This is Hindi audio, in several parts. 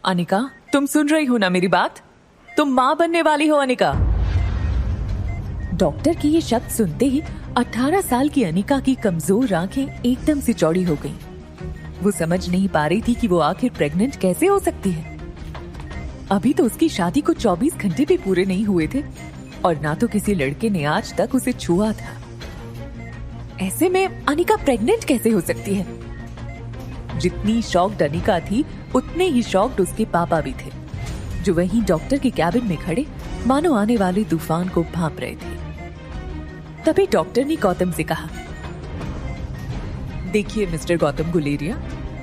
अनिका, तुम सुन रही हो ना मेरी बात? तुम माँ बनने वाली हो अनिका। डॉक्टर की ये शब्द सुनते ही 18 साल की अनिका की कमजोर आंखें एकदम से चौड़ी हो गईं। वो समझ नहीं पा रही थी कि वो आखिर प्रेग्नेंट कैसे हो सकती है। अभी तो उसकी शादी को 24 घंटे भी पूरे नहीं हुए थे और ना तो किसी लड़के ने आज तक उसे छुआ था। ऐसे में अनिका प्रेग्नेंट कैसे हो सकती है? जितनी शॉक्ड अनिका थी उतने ही शॉक्ड उसके पापा भी थे, जो वहीं डॉक्टर के कैबिन में खड़े मानो आने वाले तूफान को भांप रहे थे। तभी डॉक्टर ने गौतम से कहा, देखिए मिस्टर गौतम गुलेरिया,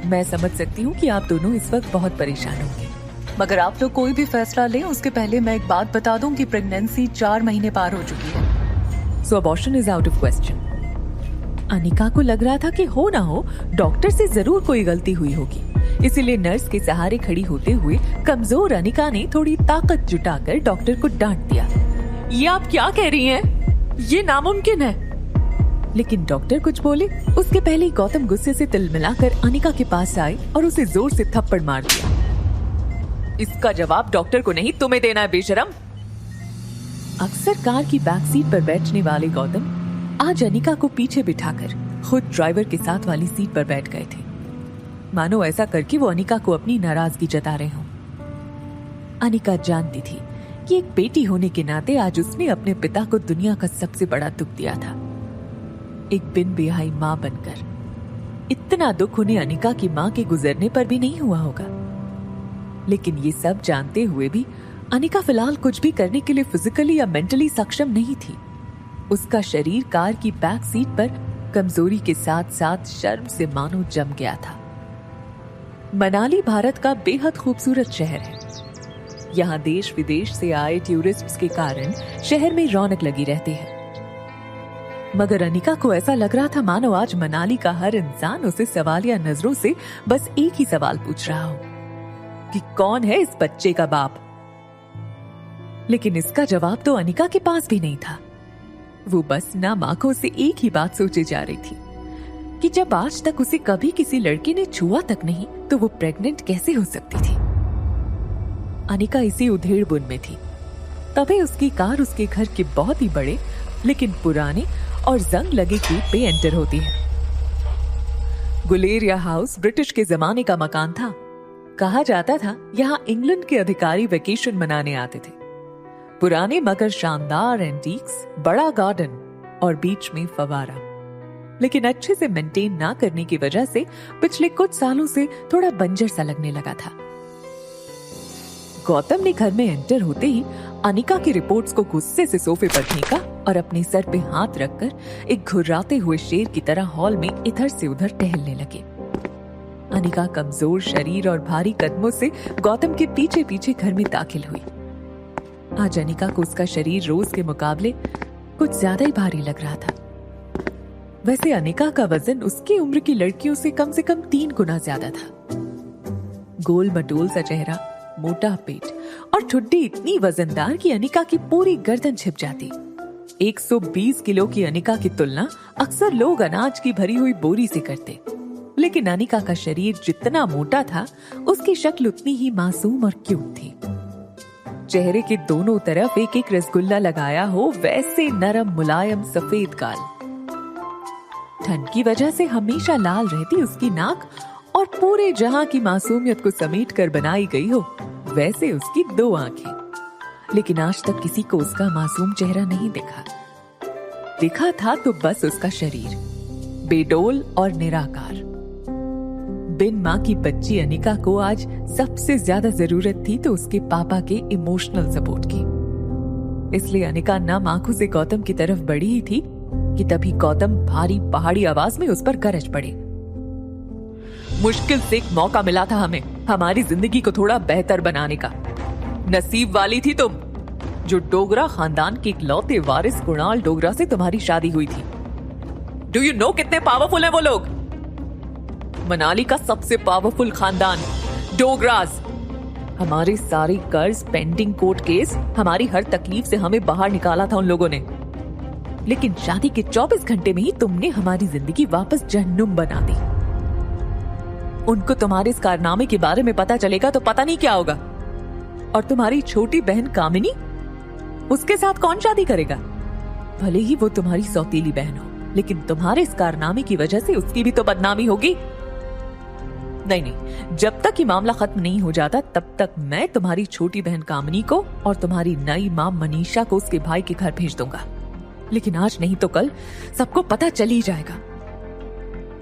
मैं समझ सकती हूँ कि आप दोनों इस वक्त बहुत परेशान होंगे, मगर आप लोग कोई भी फैसला लें उसके पहले मैं एक बात बता दूं कि प्रेगनेंसी 4 महीने पार हो चुकी है। So abortion is out of question. Anika को लग रहा था कि हो ना हो डॉक्टर से जरूर कोई गलती हुई होगी, इसीलिए नर्स के सहारे खड़ी होते हुए कमजोर अनिका ने थोड़ी ताकत जुटाकर डॉक्टर को डांट दिया, ये आप क्या कह रही हैं? ये नामुमकिन है। लेकिन डॉक्टर कुछ बोले उसके पहले ही गौतम गुस्से से तिलमिलाकर अनिका के पास आए और उसे जोर से थप्पड़ मार दिया। इसका जवाब डॉक्टर को नहीं तुम्हें देना है बेशरम। अक्सर कार की बैक सीट पर बैठने वाले गौतम आज अनिका को पीछे बिठाकर खुद ड्राइवर के साथ वाली सीट पर बैठ गए थे, मानो ऐसा करके वो अनिका को अपनी नाराजगी जता रहे हों। अनिका जानती थी कि एक बेटी होने के नाते आज उसने अपने पिता को दुनिया का सबसे बड़ा दुख दिया था, एक बिन बिहाई माँ बनकर। इतना दुख उन्हें अनिका की माँ के गुजरने पर भी नहीं हुआ होगा। लेकिन ये सब जानते हुए भी अनिका फिलहाल कुछ भी करने के लिए फिजिकली या मेंटली सक्षम नहीं थी। उसका शरीर कार की बैक सीट पर कमजोरी के साथ साथ शर्म से मानो जम गया था। मनाली भारत का बेहद खूबसूरत शहर है। यहाँ देश विदेश से आए टूरिस्ट्स के कारण शहर में रौनक लगी रहती है, मगर अनिका को ऐसा लग रहा था मानो आज मनाली का हर इंसान उसे सवालिया नजरों से बस एक ही सवाल पूछ रहा हो कि कौन है इस बच्चे का बाप। लेकिन इसका जवाब तो अनिका के पास भी नहीं था। वो बस नाम आंखों से एक ही बात सोचे जा रही थी कि जब आज तक उसे कभी किसी लड़के ने छुआ तक नहीं तो वो प्रेग्नेंट कैसे हो सकती थी। अनिका इसी उधेड़-बुन में थी। तभी उसकी कार उसके घर के बहुत ही बड़े लेकिन पुराने और जंग लगे गेट पे एंटर होती है। गुलेरिया हाउस ब्रिटिश के जमाने का मकान था। कहा जाता था यहाँ इंग्लैंड के अधिकारी वेकेशन मनाने आते थे। पुराने मगर शानदार एंटीक्स, बड़ा गार्डन और बीच में फवारा, लेकिन अच्छे से मेंटेन ना करने की वजह से पिछले कुछ सालों से थोड़ा बंजर सा लगने लगा था। गौतम ने घर में एंटर होते ही अनिका की रिपोर्ट्स को गुस्से से सोफे पर फेंका और अपने सर पे हाथ रखकर एक घुर्राते हुए शेर की तरह हॉल में इधर से उधर टहलने लगे। अनिका कमजोर शरीर और भारी कदमों से गौतम के पीछे पीछे घर में दाखिल हुई। आज अनिका को उसका शरीर रोज के मुकाबले कुछ ज्यादा ही भारी लग रहा था। वैसे अनिका का वजन उसकी उम्र की लड़कियों से कम 3 गुना ज्यादा था। गोल मटोल सा चेहरा, मोटा पेट और ठुड्डी इतनी वजनदार कि अनिका की पूरी गर्दन छिप जाती। 120 किलो की अनिका की तुलना अक्सर लोग अनाज की भरी हुई बोरी से करते, लेकिन अनिका का शरीर जितना मोटा था उसकी शक्ल उतनी ही मासूम और क्यूट थी। चेहरे के दोनों तरफ एक एक रसगुल्ला लगाया हो वैसे नरम मुलायम सफेद गाल। ठंड की वजह से हमेशा लाल रहती उसकी नाक और पूरे जहां की मासूमियत को समेट कर बनाई गई हो वैसे उसकी 2 आंखें। लेकिन आज तक किसी को उसका मासूम चेहरा नहीं दिखा था तो बस उसका शरीर, बेडोल और निराकार। बिन माँ की बच्ची अनिका को आज सबसे ज्यादा जरूरत थी तो उसके पापा के इमोशनल सपोर्ट की। इसलिए अनिका नम आंखों से गौतम की तरफ बढ़ी ही थी कि तभी गौतम भारी पहाड़ी आवाज में उस पर गरज पड़े। मुश्किल से एक मौका मिला था हमें हमारी जिंदगी को थोड़ा बेहतर बनाने का। नसीब वाली थी तुम जो डोगरा खानदान के इकलौते वारिस कुणाल डोगरा से तुम्हारी शादी हुई थी। डू यू नो कितने पावरफुल हैं वो लोग? मनाली का सबसे पावरफुल खानदान डोगरास। हमारे सारे कर्ज, पेंडिंग कोर्ट केस, हमारी हर तकलीफ से हमें बाहर निकाला था उन लोगों ने। लेकिन शादी के 24 घंटे में ही तुमने हमारी जिंदगी वापस जहन्नुम बना दी। उनको तुम्हारे इस कारनामे के बारे में पता चलेगा तो पता नहीं क्या होगा। और तुम्हारी छोटी बहन कामिनी, उसके साथ कौन शादी करेगा? भले ही वो तुम्हारी सौतेली बहन हो, लेकिन तुम्हारे इस कारनामे की वजह से उसकी भी तो बदनामी होगी। नहीं, जब तक ये मामला खत्म नहीं हो जाता तब तक मैं तुम्हारी छोटी बहन कामिनी को और तुम्हारी नई मां मनीषा को उसके भाई के घर भेज दूंगा। लेकिन आज नहीं तो कल सबको पता चल ही जाएगा।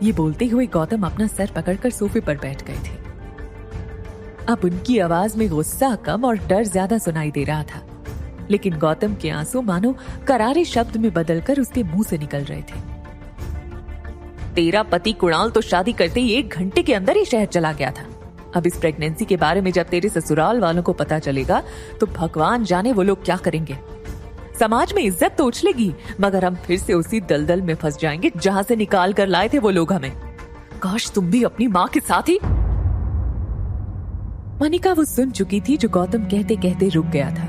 ये बोलते हुए गौतम अपना सर पकड़कर सोफे पर बैठ गए थे। अब उनकी आवाज में गुस्सा कम और डर ज्यादा सुनाई दे रहा था, लेकिन गौतम के आंसू मानो करारे शब्द में बदलकर उसके मुंह से निकल रहे थे। तेरा पति कुणाल तो शादी करते ही 1 घंटे के अंदर ही शहर चला गया था। अब इस प्रेगनेंसी के बारे में जब तेरे ससुराल वालों को पता चलेगा तो भगवान जाने वो लोग क्या करेंगे। समाज में इज्जत तो उछलेगी, मगर हम फिर से उसी दलदल में फंस जाएंगे जहां से निकाल कर लाए थे वो लोग हमें। काश तुम भी अपनी माँ के साथ ही। अनिका वो सुन चुकी थी जो गौतम कहते कहते रुक गया था।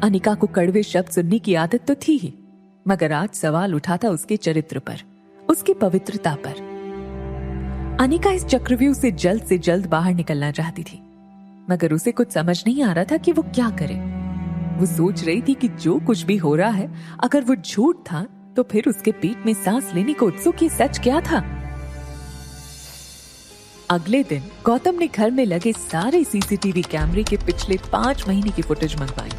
अनिका को कड़वे शब्द सुनने की आदत तो थी ही, मगर आज सवाल उठा था उसके चरित्र पर, उसकी पवित्रता पर। अनिका इस चक्रव्यूह से जल्द बाहर निकलना चाहती थी, मगर उसे कुछ समझ नहीं आ रहा था कि वो क्या करे। वो सोच रही थी कि जो कुछ भी हो रहा है, अगर वो झूठ था तो फिर उसके पेट में सांस लेने को उत्सुक ये सच क्या था। अगले दिन गौतम ने घर में लगे सारे सीसीटीवी कैमरे के पिछले 5 महीने की फुटेज मंगवाई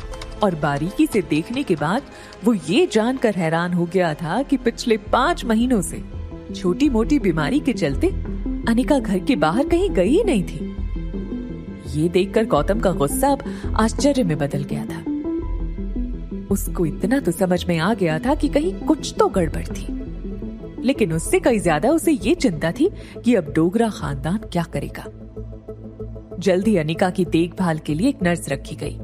और बारीकी से देखने के बाद वो ये जानकर हैरान हो गया था कि पिछले 5 महीनों से छोटी मोटी बीमारी के चलते अनिका घर के बाहर कहीं गई ही नहीं थी। ये देखकर गौतम का गुस्सा अब आश्चर्य में बदल गया था। उसको इतना तो समझ में आ गया था कि कहीं कुछ तो गड़बड़ थी, लेकिन उससे कहीं ज्यादा उसे ये चिंता थी कि अब डोगरा खानदान क्या करेगा। जल्दी अनिका की देखभाल के लिए एक नर्स रखी गई।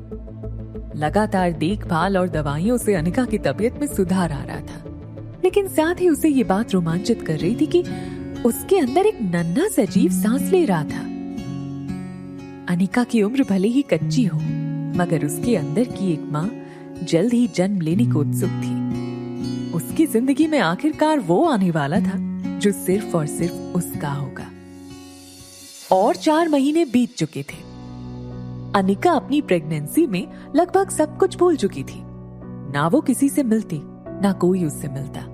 लगातार देखभाल और दवाइयों से अनिका की तबीयत में सुधार आ रहा था, लेकिन साथ ही उसे ये बात रोमांचित कर रही थी कि उसके अंदर एक नन्हा सजीव सांस ले रहा था। अनिका की उम्र भले ही कच्ची हो, मगर उसके अंदर की एक माँ जल्द ही जन्म लेने को उत्सुक थी। उसकी जिंदगी में आखिरकार वो आने वाला था जो सिर्फ और सिर्फ उसका होगा। और 4 महीने बीत चुके थे। अनिका अपनी प्रेगनेंसी में लगभग सब कुछ भूल चुकी थी। ना वो किसी से मिलती, ना कोई उससे मिलता।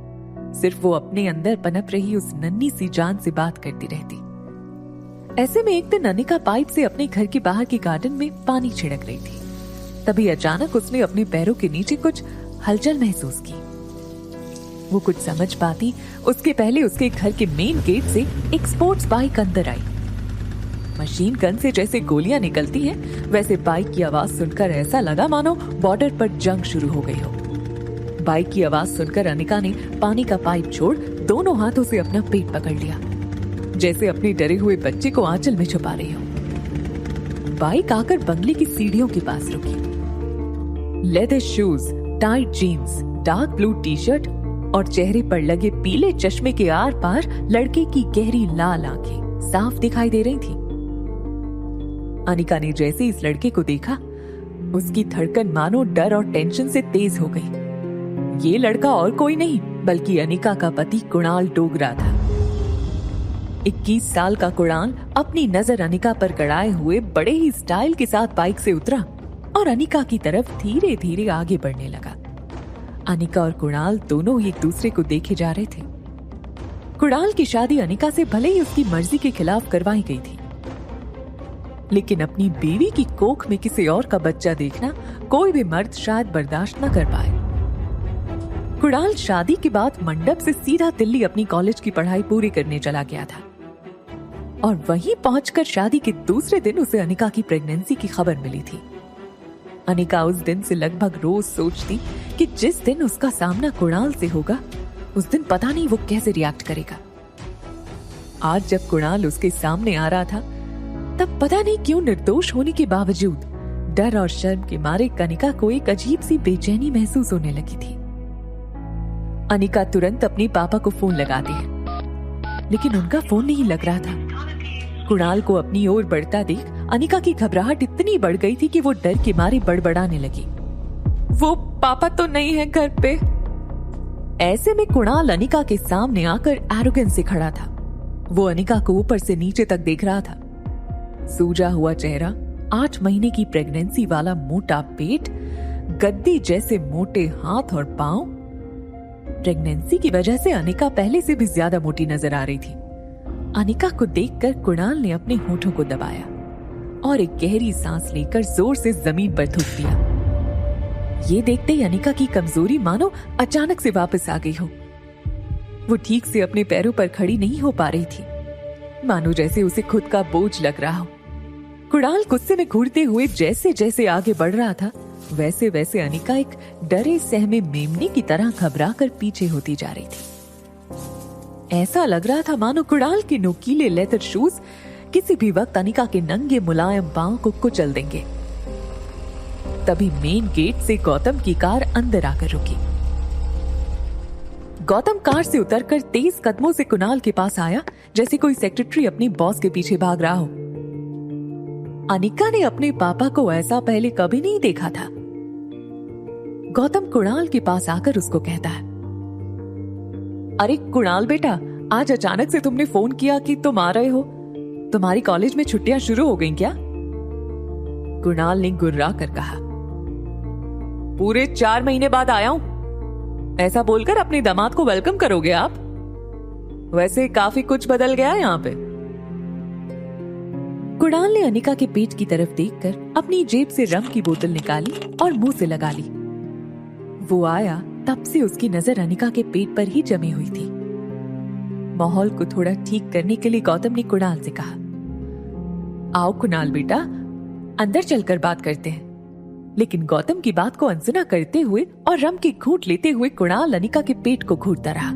सिर्फ वो अपने अंदर पनप रही उस नन्ही सी जान से बात करती रहती। ऐसे में एक दिन अनिका पाइप से अपने घर के बाहर के गार्डन में पानी छिड़क रही थी। तभी अचानक उसने अपने पैरों के नीचे कुछ हलचल महसूस की। वो कुछ समझ पाती उसके पहले उसके घर के मेन गेट से एक स्पोर्ट्स बाइक अंदर आई। मशीन गन से जैसे गोलियां निकलती हैं, वैसे बाइक की आवाज सुनकर ऐसा लगा मानो बॉर्डर पर जंग शुरू हो गई हो। बाइक की आवाज सुनकर अनिका ने पानी का पाइप छोड़ दोनों हाथों से अपना पेट पकड़ लिया, जैसे अपने डरे हुए बच्चे को आंचल में छुपा रही हो। बाइक आकर बंगले की सीढ़ियों के पास रुकी। Leather shoes, tight jeans, dark blue T shirt और चेहरे पर लगे पीले चश्मे के आर पार लड़के की गहरी लाल आंखें साफ दिखाई दे रही थी। अनिका ने जैसे इस लड़के को देखा, उसकी धड़कन मानो डर और टेंशन से तेज हो गई। ये लड़का और कोई नहीं बल्कि अनिका का पति कुणाल डोगरा था। 21 साल का कुणाल अपनी नजर अनिका पर गड़ाए हुए बड़े ही स्टाइल के साथ बाइक से उतरा और अनिका की तरफ धीरे धीरे आगे बढ़ने लगा। अनिका और कुणाल दोनों ही एक दूसरे को देखे जा रहे थे। कुणाल की शादी अनिका से भले ही उसकी मर्जी के खिलाफ करवाई गई थी, लेकिन अपनी बीवी की कोख में किसी और का बच्चा देखना कोई भी मर्द शायद बर्दाश्त न कर पाए। कुणाल शादी के बाद मंडप से सीधा दिल्ली अपनी कॉलेज की पढ़ाई पूरी करने चला गया था और वहीं पहुंचकर शादी के दूसरे दिन उसे अनिका की प्रेगनेंसी की खबर मिली थी। अनिका उस दिन से लगभग रोज सोचती कि जिस दिन उसका सामना कुणाल से होगा, उस दिन पता नहीं वो कैसे रिएक्ट करेगा। आज जब कुणाल उसके सामने आ रहा था, तब पता नहीं क्यों निर्दोष होने के बावजूद डर और शर्म के मारे अनिका को एक अजीब सी बेचैनी महसूस होने लगी थी। अनिका तुरंत अपने पापा को फोन लगाती है, लेकिन उनका फोन नहीं लग रहा था। कुणाल को अपनी ओर बढ़ता देख अनिका की घबराहट इतनी बढ़ गई थी कि वो डर के मारे बड़बड़ाने लगी। वो पापा तो नहीं है घर पे। ऐसे में कुणाल अनिका के सामने आकर एरोगेंस से खड़ा था वो अनिका को ऊपर से नीचे तक देख रहा था। सूजा हुआ चेहरा, 8 महीने की प्रेगनेंसी वाला मोटा पेट, गद्दी जैसे मोटे हाथ और पांव। प्रेगनेंसी की वजह से अनिका पहले से भी ज्यादा मोटी नजर आ रही थी। अनिका को देखकर कुणाल ने अपने होठों को दबाया और एक गहरी सांस लेकर जोर से जमीन पर थूक दिया। ये देखते ही अनिका की कमजोरी मानो अचानक से वापस आ गई हो। वो ठीक से अपने पैरों पर खड़ी नहीं हो पा रही थी, मानो जैसे उसे खुद का बोझ लग रहा हो। कुणाल गुस्से में घूरते हुए जैसे जैसे आगे बढ़ रहा था, वैसे वैसे अनिका एक डरे सहमे मेमने की तरह घबरा कर पीछे होती जा रही थी। ऐसा लग रहा था मानो कुणाल के नुकीले लेदर शूज किसी भी वक्त अनिका के नंगे मुलायम पांव को कुचल देंगे। तभी मेन गेट से गौतम की कार अंदर आकर रुकी। गौतम कार से उतरकर तेज कदमों से कुणाल के पास आया, जैसे कोई सेक्रेटरी अपनी बॉस के पीछे भाग रहा हो। अनिका ने अपने पापा को ऐसा पहले कभी नहीं देखा था। गौतम कुणाल के पास आकर उसको कहता है, अरे कुणाल बेटा, आज अचानक से तुमने फोन किया कि तुम आ रहे हो। तुम्हारी कॉलेज में छुट्टियां शुरू हो गई क्या? कुणाल ने गुर्रा कर कहा, पूरे 4 महीने बाद आया हूं। ऐसा बोलकर अपने दामाद को वेलकम करोगे आप? वैसे काफी कुछ बदल गया यहाँ पे। कुणाल ने अनिका के पेट की तरफ देखकर अपनी जेब से रम की बोतल निकाली और मुंह से लगा ली। वो आया तब से उसकी नजर अनिका के पेट पर ही जमी हुई थी। माहौल को थोड़ा ठीक करने के लिए गौतम ने कुणाल से कहा, आओ कुणाल बेटा, अंदर चलकर बात करते हैं। लेकिन गौतम की बात को अनसुना करते हुए और रम की घूंट लेते हुए कुणाल अनिका के पेट को घूंटता रहा।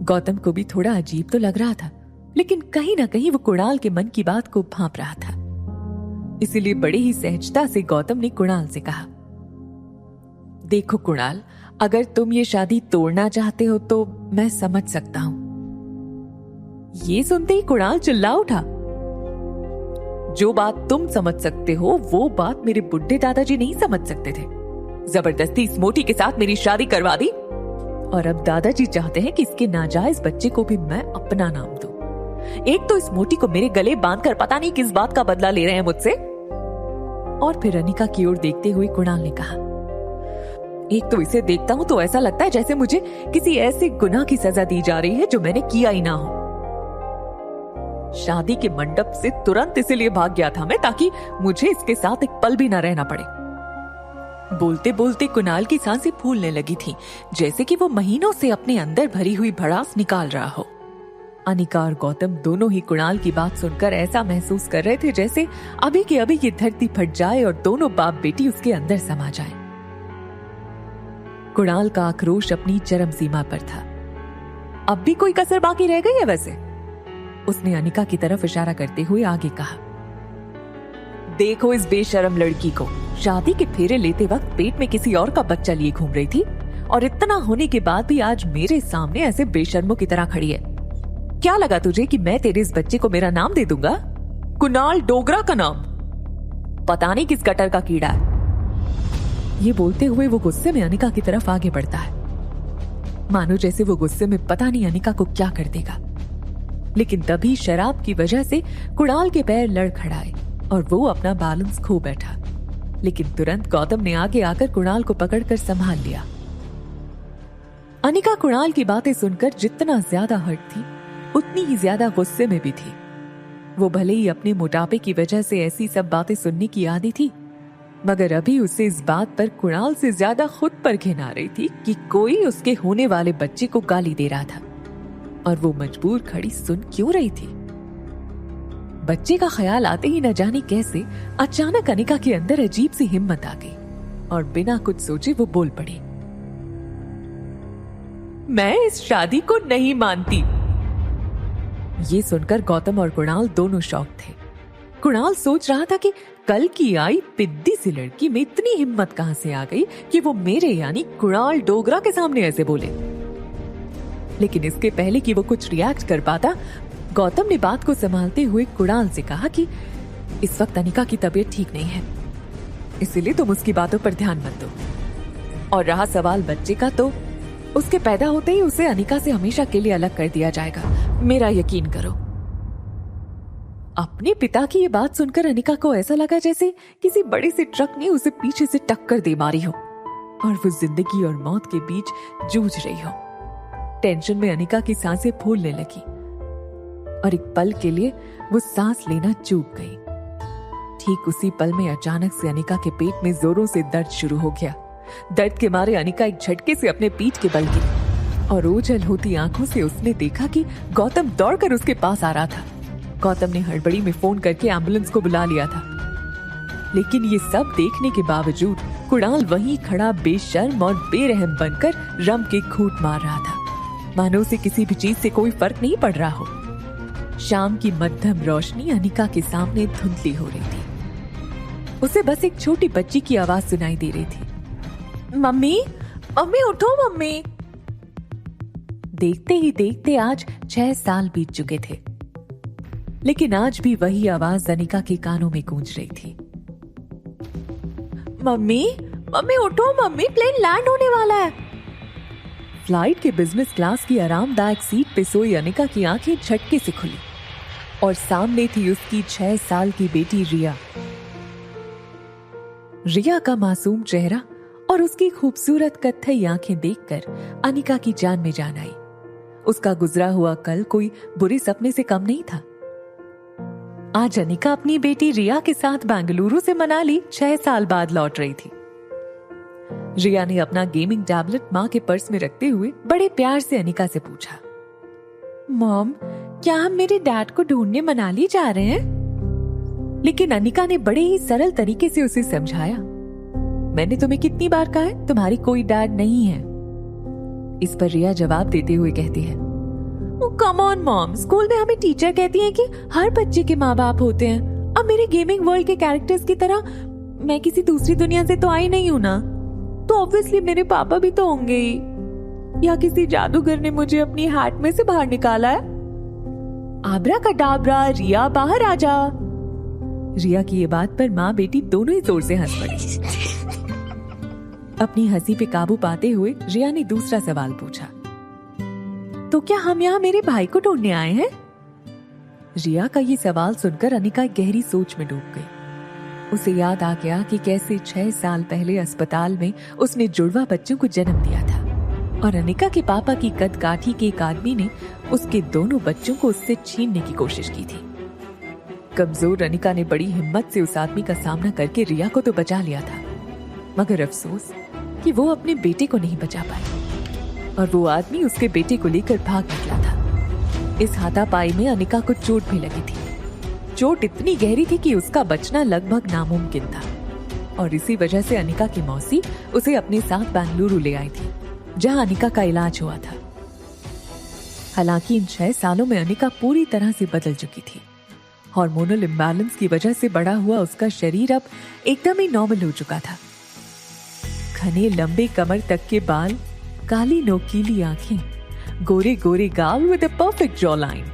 गौतम को भी थोड़ा अजीब तो लग रहा था, लेकिन कहीं ना कहीं वो कुणाल के मन की बात को भांप रहा था। इसीलिए बड़े ही सहजता से गौतम ने कुणाल से कहा, देखो कुणाल, अगर तुम ये शादी तोड़ना चाहते हो तो मैं समझ सकता हूं। ये सुनते ही कुणाल चिल्ला उठा, जो बात तुम समझ सकते हो वो बात मेरे बुढ़े दादाजी नहीं समझ सकते थे। जबरदस्ती इस मोटी के साथ मेरी शादी करवा दी और अब दादाजी चाहते हैं कि इसके नाजायज बच्चे को भी मैं अपना नाम दूं। एक तो इस मोटी को मेरे गले बांधकर पता नहीं किस बात का बदला ले रहे हैं मुझसे। और फिर अनिका की ओर देखते हुए कुणाल ने कहा, एक तो इसे देखता हूं तो ऐसा लगता है जैसे मुझे किसी ऐसे गुनाह की सजा दी जा रही है जो मैंने किया ही ना हो। शादी के मंडप से तुरंत इसीलिए भाग गया था मैं, ताकि मुझे इसके साथ एक पल भी ना रहना पड़े। बोलते बोलते कुणाल की सांसें फूलने लगी थी, जैसे कि वो महीनों से अपने अंदर भरी हुई भड़ास निकाल रहा हो। अनिका और गौतम दोनों ही कुणाल की बात सुनकर ऐसा महसूस कर रहे थे जैसे अभी के अभी ये धरती फट जाए और दोनों बाप बेटी उसके अंदर समा जाए। कुणाल का आक्रोश अपनी चरम सीमा पर था। अब भी कोई कसर बाकी रह गई है वैसे? उसने अनिका की तरफ इशारा करते हुए आगे कहा, देखो इस बेशरम लड़की को, शादी के फेरे लेते वक्त पेट में किसी और का बच्चा लिए घूम रही थी और इतना होने के बाद भी आज मेरे सामने ऐसे बेशर्मों की तरह खड़ी है। क्या लगा तुझे कि मैं तेरे इस बच्चे को मेरा नाम दे दूंगा? कुणाल डोगरा का नाम, पता नहीं किस गटर का कीड़ा है। ये बोलते हुए वो गुस्से में अनिका की तरफ आगे बढ़ता है, मानो जैसे वो गुस्से में पता नहीं अनिका को क्या कर देगा। लेकिन तभी शराब की वजह से कुणाल के पैर लड़खड़ाए और वो अपना बैलेंस खो बैठा। लेकिन तुरंत गौतम ने आगे आकर कुणाल को पकड़कर संभाल लिया। अनिका कुणाल की बातें सुनकर जितना ज्यादा हर्ट थी, उतनी ही ज्यादा गुस्से में भी थी। वो भले ही अपने मोटापे की वजह से ऐसी सब बातें सुनने की आदी थी, मगर अभी उसे इस बात पर कुणाल से ज्यादा खुद पर घिन आ रही थी कि कोई उसके होने वाले बच्चे को गाली दे रहा था और वो मजबूर खड़ी सुन क्यों रही थी। बच्चे का ख्याल आते ही न जाने कैसे अचानक अनिका के अंदर अजीब सी हिम्मत आ गई और बिना कुछ सोचे वो बोल पड़ी, मैं इस शादी को नहीं मानती। ये सुनकर गौतम और कुणाल दोनों शॉक थे। कुणाल सोच रहा था कि कल की आई पिद्दी सी लड़की में इतनी हिम्मत कहां से आ गई कि वो मेरे यानी कुणाल डोगरा के सामने ऐसे बोले। लेकिन इसके पहले कि वो कुछ रिएक्ट कर पाता, गौतम ने बात को संभालते हुए कुणाल से कहा कि इस वक्त अनिका की तबीयत ठीक नहीं है, इसीलिए तुम उसकी बातों पर ध्यान मत दो। और रहा सवाल बच्चे का, तो उसके पैदा होते ही उसे अनिका से हमेशा के लिए अलग कर दिया जाएगा, मेरा यकीन करो। अपने पिता की ये बात सुनकर अनिका को ऐसा लगा जैसे किसी बड़े से ट्रक ने उसे पीछे से टक्कर दे मारी हो और वो जिंदगी और मौत के बीच जूझ रही हो। टेंशन में अनिका की सांसें फूलने लगी और एक पल के लिए वो सांस लेना चूक गई। ठीक उसी पल में अचानक से अनिका के पेट में जोरों से दर्द शुरू हो गया। दर्द के मारे अनिका एक झटके से अपने पीठ के बल गिरी और ओझल होती आंखों से उसने देखा कि गौतम दौड़कर उसके पास आ रहा था। गौतम ने हड़बड़ी में फोन करके एम्बुलेंस को बुला लिया था, लेकिन ये सब देखने के बावजूद कुणाल वहीं खड़ा बेशर्म और बेरहम बनकर रम के खूंट मार रहा था, मानो उसे किसी भी चीज से कोई फर्क नहीं पड़ रहा हो। शाम की मध्यम रोशनी अनिका के सामने धुंधली हो रही थी। उसे बस एक छोटी बच्ची की आवाज सुनाई दे रही थी, मम्मी मम्मी उठो मम्मी। देखते ही देखते आज 6 साल बीत चुके थे, लेकिन आज भी वही आवाज अनिका के कानों में गूंज रही थी, मम्मी मम्मी उठो मम्मी, प्लेन लैंड होने वाला है। फ्लाइट के बिजनेस क्लास की आरामदायक सीट पे सोई अनिका की आंखें झटके से खुली और सामने थी उसकी 6 साल की बेटी रिया। रिया का मासूम चेहरा और उसकी खूबसूरत कत्थई आंखें देखकर अनिका की जान में जान आई। उसका गुजरा हुआ कल कोई बुरे सपने से कम नहीं था। आज अनिका अपनी बेटी रिया के साथ बेंगलुरु से मनाली 6 साल बाद लौट रही थी। रिया ने अपना गेमिंग टैबलेट मां के पर्स में रखते हुए बड़े प्यार से अनिका से पूछा, मॉम क्या हम मेरे डैड को ढूंढने मनाली जा रहे हैं? लेकिन अनिका ने बड़े ही सरल तरीके से उसे समझाया, मैंने तुम्हें कितनी बार कहा है तुम्हारी कोई डैड नहीं है। इस पर रिया जवाब देते हुए कहती है, कम ऑन मॉम, स्कूल में हमें टीचर कहती है कि हर बच्चे के माँ बाप होते हैं। अब मेरे गेमिंग वर्ल्ड के कैरेक्टर्स की तरह मैं किसी दूसरी दुनिया से तो आई नहीं हूं ना, तो ऑब्वियसली मेरे पापा भी तो होंगे ही। या किसी जादूगर ने मुझे अपनी हैट में से बाहर निकाला है। आब्राकडाब्रा, रिया बाहर आ जा। रिया की ये बात पर माँ बेटी दोनों ही जोर से हंस पड़ी। अपनी हंसी पे काबू पाते हुए रिया ने दूसरा सवाल पूछा, तो क्या हम यहाँ मेरे भाई को ढूंढने आए हैं? रिया का ये सवाल सुनकर अनिका गहरी सोच में डूब गई। उसे याद आ गया कि कैसे 6 साल पहले अस्पताल में उसने जुड़वा बच्चों को जन्म दिया था और अनिका के पापा की कदकाठी के एक आदमी ने उसके दोनों बच्चों को उससे छीनने की कोशिश की थी। कमजोर अनिका ने बड़ी हिम्मत से उस आदमी का सामना करके रिया को तो बचा लिया था, मगर अफसोस कि वो अपने बेटे को नहीं बचा पाई और वो आदमी उसके बेटे को लेकर भाग निकला था। इस हाथापाई में अनिका को चोट भी लगी थी। चोट इतनी गहरी थी कि उसका बचना लगभग नामुमकिन था और इसी वजह से अनिका की मौसी उसे अपने साथ बेंगलुरु ले आई थी, जहां अनिका का इलाज हुआ था। हालांकि इन 6 सालों में अनिका पूरी तरह से बदल चुकी थी। हार्मोनल इम्बैलेंस की वजह से बढ़ा हुआ उसका शरीर अब एकदम ही नॉर्मल हो चुका था। घने लंबे कमर तक के बाल, काली नोकीली आंखें, गोरे गोरे गाल with a perfect jaw line,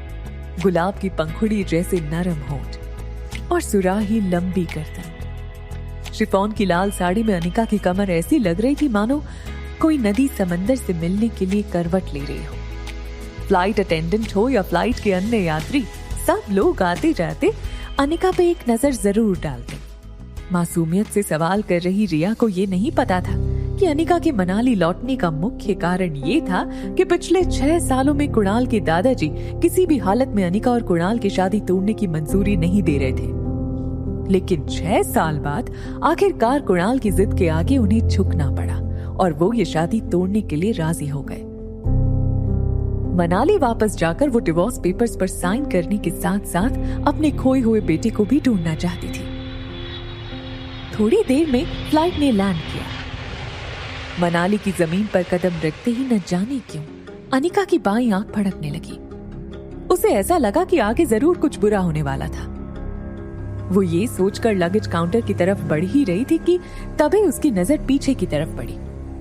गुलाब की पंखुड़ी जैसे नरम होंठ और सुराही लंबी गर्दन। शिफॉन की लाल साड़ी में अनिका की कमर ऐसी लग रही थी मानो कोई नदी समंदर से मिलने के लिए करवट ले रही हो। फ्लाइट अटेंडेंट हो या फ्लाइट के अन्य यात्री, सब लोग आते जाते अनिका पे एक नजर जरूर डालते। मासूमियत से सवाल कर रही रिया को ये नहीं पता था कि अनिका के मनाली लौटने का मुख्य कारण ये था कि पिछले 6 सालों में कुणाल के दादाजी किसी भी हालत में अनिका और कुणाल की शादी तोड़ने की मंजूरी नहीं दे रहे थे। लेकिन 6 साल बाद आखिरकार कुणाल की जिद के आगे उन्हें झुकना पड़ा और वो ये शादी तोड़ने के लिए राजी हो गए। मनाली वापस जाकर वो डिवोर्स पेपर्स पर साइन करने के साथ साथ अपने खोए हुए बेटे को भी ढूंढना चाहती थी। थोड़ी देर में फ्लाइट ने लैंड किया। मनाली की जमीन पर कदम रखते ही न जाने क्यों अनिका की बाईं आंख फड़कने लगी। उसे ऐसा लगा कि आगे जरूर कुछ बुरा होने वाला था। वो ये सोचकर लगेज काउंटर की तरफ बढ़ ही रही थी कि तभी उसकी नजर पीछे की तरफ पड़ी,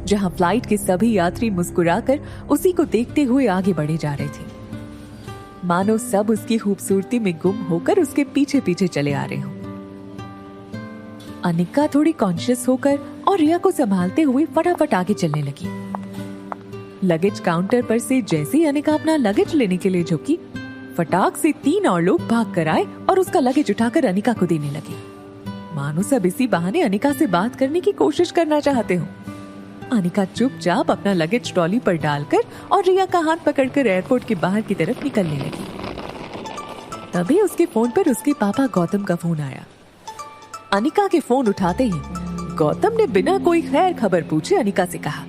जहां फ्लाइट के सभी यात्री मुस्कुराकर उसी को देखते हुए आगे बढ़े जा रहे थे, मानो सब उसकी खूबसूरती में गुम होकर उसके पीछे पीछे चले आ रहे हों। अनिका थोड़ी कॉन्शियस होकर और रिया को संभालते हुए फटाफट आगे चलने लगी। लगेज काउंटर पर से जैसे ही अनिका अपना लगेज लेने के लिए झुकी, फटाक से 3 और लोग भाग कर आए और उसका लगेज उठाकर अनिका को देने लगे, मानो सब इसी बहाने अनिका से बात करने की कोशिश करना चाहते हो। अनिका चुपचाप अपना लगेज ट्रॉली पर डालकर और रिया का हाथ पकड़कर एयरपोर्ट के बाहर की तरफ निकलने लगी। तभी उसके फोन पर उसके पापा गौतम का फोन आया। अनिका के फोन उठाते ही गौतम ने बिना कोई खैर खबर पूछे अनिका से कहा,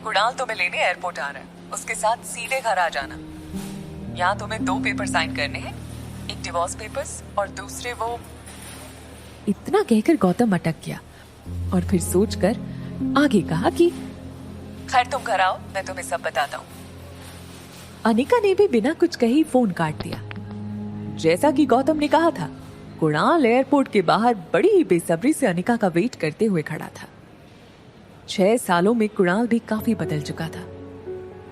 कुणाल तुम्हें लेने एयरपोर्ट आ रहा है, उसके साथ सीधे घर आ जाना। यहाँ तुम्हें 2 पेपर साइन करने हैं, एक डिवोर्स पेपर्स और दूसरे वो। इतना कहकर गौतम अटक गया और फिर सोचकर आगे कहा कि खैर तुम घर आओ, मैं तुम्हें सब बताता हूँ। अनिका ने भी बिना कुछ कहे फोन काट दिया। जैसा कि गौतम ने कहा था, कुणाल एयरपोर्ट के बाहर बड़ी ही बेसब्री से अनिका का वेट करते हुए खड़ा था। 6 सालों में कुणाल भी काफी बदल चुका था।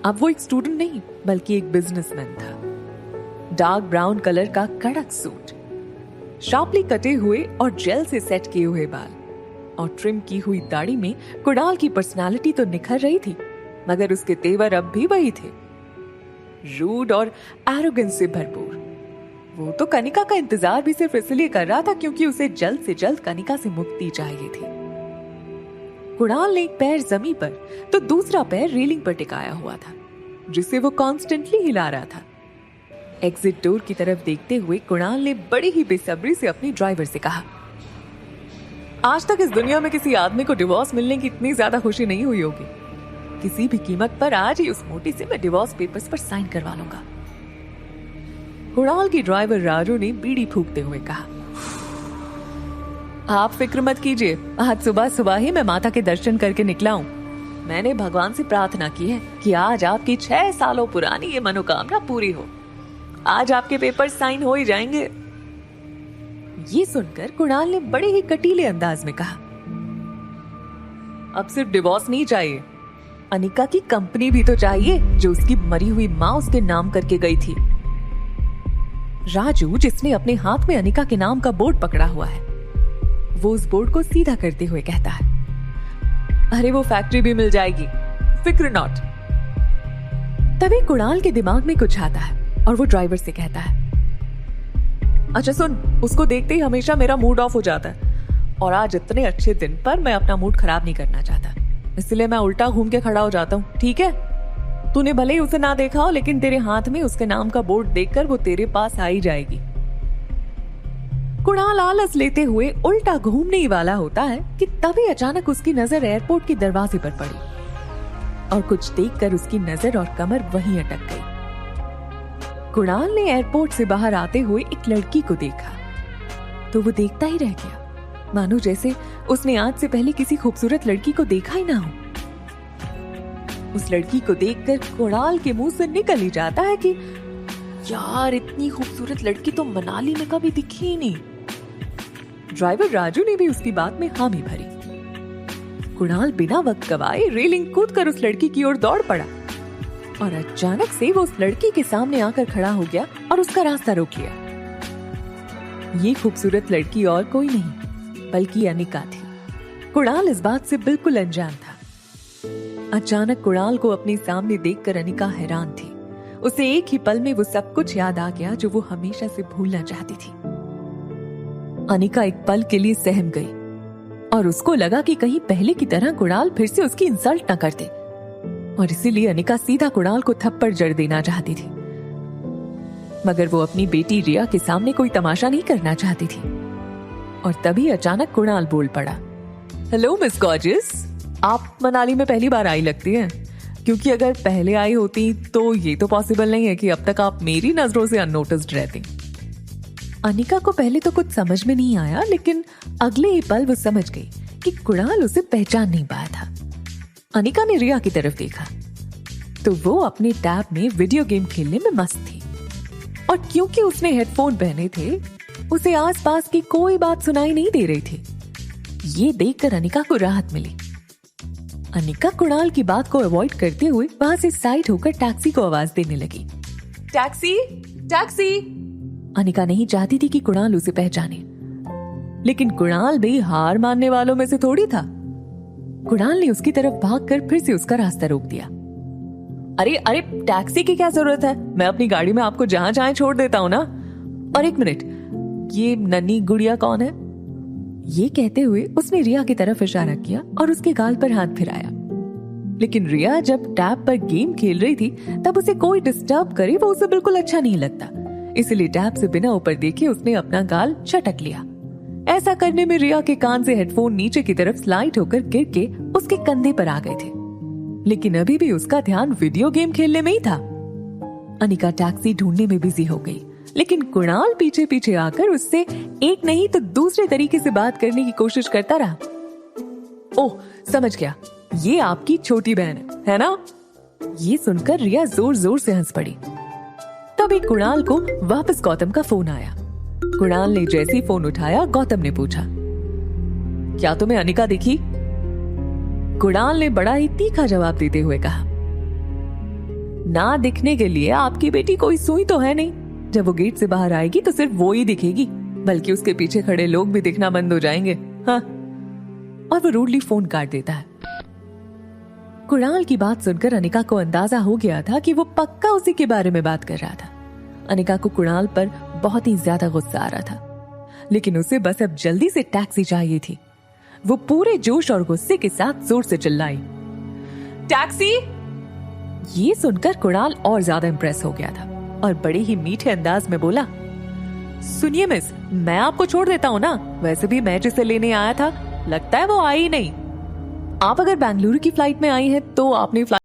अब वो एक स्टूडेंट नहीं बल्कि एक बिजनेसमैन था। डार्क ब्राउन कलर का कड़क सूट, शार्पली कटे हुए और जेल से सेट किए हुए बाल और ट्रिम की हुई दाढ़ी में कुणाल की पर्सनालिटी तो निखर रही थी, मगर उसके तेवर अब भी वही थे, रूड और एरोगेंस से भरपूर। वो तो कनिका का इंतजार भी सिर्फ इसलिए कर रहा था क्योंकि उसे जल्द से जल्द कनिका से मुक्ति चाहिए थी। कुणाल ने एक पैर जमीन पर तो दूसरा पैर रेलिंग पर टिकाया हुआ था, जिसे वो कॉन्स्टेंटली हिला रहा था। एग्जिट डोर की तरफ देखते हुए कुणाल ने बड़ी ही बेसब्री से अपने ड्राइवर से कहा, आज तक इस दुनिया में किसी आदमी को डिवोर्स मिलने की इतनी ज्यादा खुशी नहीं हुई होगी। किसी भी कीमत पर आज ही उस मोटी से मैं डिवोर्स पेपर्स पर साइन करवा लूंगा। कुणाल की ड्राइवर राजू ने बीड़ी फूंकते हुए कहा, आप फिक्र मत कीजिए, आज सुबह सुबह ही मैं माता के दर्शन करके निकला हूँ। मैंने भगवान से प्रार्थना की है कि आज आपकी 6 सालों पुरानी ये मनोकामना पूरी हो। आज आपके पेपर साइन हो ही जाएंगे। ये सुनकर कुणाल ने बड़े ही कटीले अंदाज में कहा, अब सिर्फ डिवोर्स नहीं चाहिए, अनिका की कंपनी भी तो चाहिए जो उसकी मरी हुई माँ उसके नाम करके गई थी। राजू, जिसने अपने हाथ में अनिका के नाम का बोर्ड पकड़ा हुआ है, वो उस बोर्ड को सीधा करते हुए कहता है, अरे वो फैक्ट्री भी मिल जाएगी, फिक्र नॉट। तभी कुणाल के दिमाग में कुछ आता है और वो ड्राइवर से कहता है, अच्छा सुन, उसको देखते ही हमेशा मेरा मूड ऑफ हो जाता है और आज इतने अच्छे दिन पर मैं अपना मूड खराब नहीं करना चाहता, इसलिए मैं उल्टा घूम के खड़ा हो जाता हूँ, ठीक है? तूने भले ही उसे ना देखा हो, लेकिन तेरे हाथ में उसके नाम का बोर्ड देखकर वो तेरे पास आ ही जाएगी। कुणाल आलस लेते हुए उल्टा घूमने ही वाला होता है कि तभी अचानक उसकी नजर एयरपोर्ट के दरवाजे पर पड़ी और कुछ देखकर उसकी नजर और कमर वहीं अटक गई। कुणाल ने एयरपोर्ट से बाहर आते हुए एक लड़की को देखा तो वो देखता ही रह गया, मानो जैसे उसने आज से पहले किसी खूबसूरत लड़की को देखा ही ना हो। उस लड़की को देखकर कुणाल के मुंह से निकल ही जाता है कि यार, इतनी खूबसूरत लड़की तो मनाली में कभी दिखी ही नहीं। ड्राइवर राजू ने भी उसकी बात में हामी भरी। कुणाल बिना वक्त गवाए रेलिंग कूदकर उस लड़की की ओर दौड़ पड़ा और अचानक से वो उस लड़की के सामने आकर खड़ा हो गया और उसका रास्ता रोक लिया। ये खूबसूरत लड़की और कोई नहीं बल्कि अनिका थी। कुणाल इस बात से बिल्कुल अनजान था। अचानक कुणाल को अपने सामने देखकर अनिका हैरान थी। उसे एक ही पल में वो सब कुछ याद आ गया जो वो हमेशा से भूलना चाहती थी। अनिका एक पल के लिए सहम गई और उसको लगा कि कहीं पहले की तरह कुणाल फिर से उसकी इंसल्ट न कर दे, और इसीलिए अनिका सीधा कुणाल को थप्पड़ जड़ देना चाहती थी। मगर वो अपनी बेटी रिया के सामने कोई तमाशा नहीं करना चाहती थी। और तभी अचानक कुणाल बोल पड़ा, हेलो मिस गॉर्जियस, आप मनाली में पहली बार आई लगती हैं, क्योंकि अगर पहले आई होती तो ये तो पॉसिबल नहीं है कि अब तक आप मेरी नजरों से अननोटिस्ड रहती। अनिका को पहले तो कुछ समझ में नहीं आया, लेकिन अगले ही पल वो समझ गई कि कुणाल उसे पहचान नहीं पाया था। अनिका ने रिया की तरफ देखा तो वो अपने टैब में वीडियो गेम खेलने में मस्त थी, और क्योंकि उसने हेडफोन पहने थे उसे आसपास की कोई बात सुनाई नहीं दे रही थी। ये देखकर अनिका को राहत मिली। अनिका कुणाल की बात को अवॉइड करते हुए वहां से साइड होकर टैक्सी को आवाज देने लगी। Taxi, taxi. अनिका नहीं चाहती थी कि कुणाल उसे पहचाने, लेकिन कुणाल भी हार मानने वालों में से थोड़ी था। कुणाल ने उसकी तरफ भागकर फिर से उसका रास्ता रोक दिया। अरे अरे, टैक्सी की क्या जरूरत है? मैं अपनी गाड़ी में आपको जहां चाहे छोड़ देता हूं ना। और एक मिनट, ये नन्ही गुड़िया कौन है? ये कहते हुए उसने रिया की तरफ इशारा किया और उसके गाल पर हाथ फिराया। लेकिन रिया जब टैब पर गेम खेल रही थी तब उसे कोई डिस्टर्ब करे वो उसे बिल्कुल अच्छा नहीं लगता, इसलिए टैब से बिना ऊपर देखे उसने अपना गाल झटक लिया। ऐसा करने में रिया के कान से हेडफोन नीचे की तरफ स्लाइड होकर गिर के उसके कंधे पर आ गए थे, लेकिन अभी भी उसका ध्यान वीडियो गेम खेलने में ही था। अनिका टैक्सी ढूंढने में बिजी हो गई, लेकिन कुणाल पीछे पीछे आकर उससे एक नहीं तो दूसरे तरीके से बात करने की कोशिश करता रहा। ओह, समझ गया, ये आपकी छोटी बहन है ना? ये सुनकर रिया जोर जोर से हंस पड़ी। तभी कुणाल को वापस गौतम का फोन आया। कुणाल ने जैसे ही फोन उठाया, गौतम ने पूछा, क्या तुम्हें अनिका दिखी? कुणाल ने बड़ा ही तीखा जवाब देते हुए कहा, ना दिखने के लिए आपकी बेटी कोई सुई तो है नहीं। जब वो गेट से बाहर आएगी तो सिर्फ वो ही दिखेगी, बल्कि उसके पीछे खड़े लोग भी दिखना बंद हो जाएंगे। हाँ। और वो रूडली फोन काट देता है। कुणाल की बात सुनकर अनिका को अंदाजा हो गया था कि वो पक्का उसी के बारे में बात कर रहा था। अनिका को कुणाल पर बहुत ही ज्यादा गुस्सा आ रहा था, लेकिन उसे बस अब जल्दी से टैक्सी चाहिए थी। वो पूरे जोश और गुस्से के साथ जोर से चिल्लाई, टैक्सी! ये सुनकर कुणाल और ज्यादा इंप्रेस हो गया था और बड़े ही मीठे अंदाज में बोला, सुनिए मिस, मैं आपको छोड़ देता हूँ ना। वैसे भी मैं जिसे लेने आया था लगता है वो आई नहीं। आप अगर बेंगलुरु की फ्लाइट में आई हैं तो आपने फ्लाइट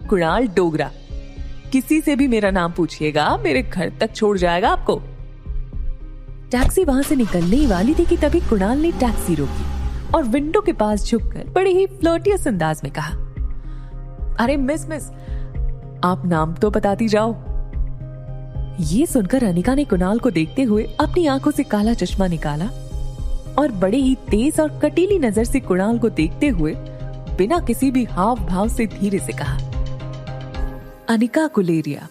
कुणाल डोगरा, किसी से भी मेरा नाम पूछिएगा, मेरे घर तक छोड़ जाएगा आपको। टैक्सी वहां से निकलने ही वाली थी कि तभी कुणाल ने टैक्सी रोकी और विंडो के पास झुककर बड़े ही फ्लर्टियस अंदाज में कहा, अरे मिस, आप नाम तो बताती जाओ। ये सुनकर अनिका ने कुणाल को देखते हुए अपनी आंखों से काला चश्मा निकाला और बड़े ही तेज और कटीली नजर से कुणाल को देखते हुए बिना किसी भी हाव भाव से धीरे से कहा, अनिका गुलेरिया।